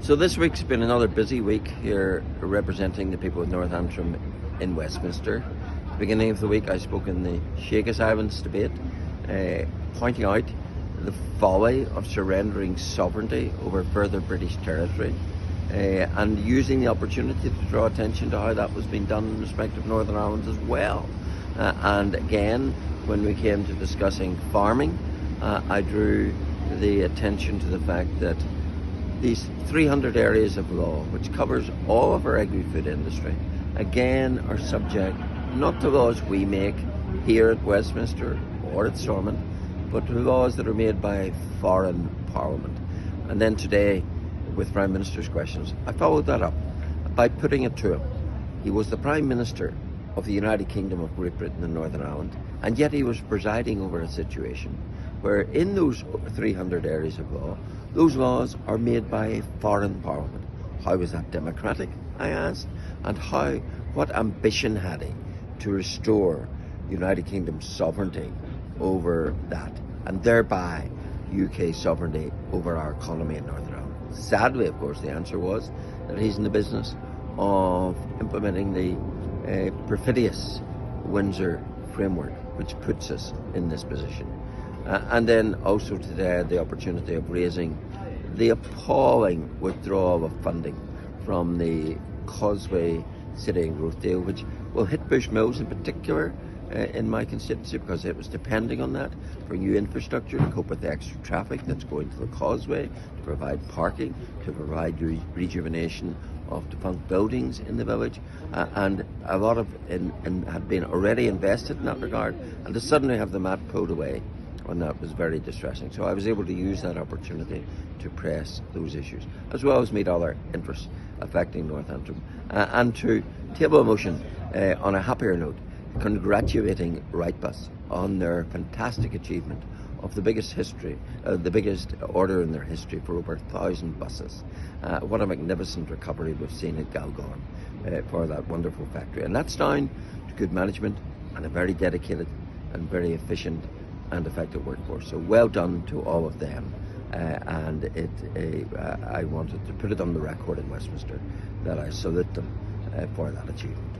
So this week's been another busy week here representing the people of North Antrim in Westminster. At the beginning of the week I spoke in the Sheagus Islands debate, pointing out the folly of surrendering sovereignty over further British territory and using the opportunity to draw attention to how that was being done in respect of Northern Ireland as well. And again, when we came to discussing farming, I drew the attention to the fact that these 300 areas of law, which covers all of our agri-food industry, again are subject not to laws we make here at Westminster or at Stormont, but to laws that are made by foreign parliament. And then today, with Prime Minister's questions, I followed that up by putting it to him. He was the Prime Minister of the United Kingdom of Great Britain and Northern Ireland, and yet he was presiding over a situation where in those 300 areas of law, those laws are made by a foreign parliament. How was that democratic, I asked, and what ambition had he to restore the United Kingdom's sovereignty over that, and thereby UK sovereignty over our economy in Northern Ireland? Sadly, of course, the answer was that he's in the business of implementing the perfidious Windsor framework, which puts us in this position. And then also today I had the opportunity of raising the appalling withdrawal of funding from the Causeway City and Growth deal, which will hit Bushmills in particular in my constituency, because it was depending on that for new infrastructure to cope with the extra traffic that's going to the Causeway, to provide parking, to provide rejuvenation of defunct buildings in the village, and a lot of had been already invested in that regard, and to suddenly have the MAT pulled away on that was very distressing. So I was able to use that opportunity to press those issues, as well as meet other interests affecting North Antrim, and to table a motion on a happier note, congratulating Wrightbus on their fantastic achievement of the biggest order in their history for over 1,000 buses. What a magnificent recovery we've seen at Galgorm for that wonderful factory. And that's down to good management and a very dedicated and very efficient and effective workforce. So well done to all of them. And I wanted to put it on the record in Westminster that I salute them for that achievement.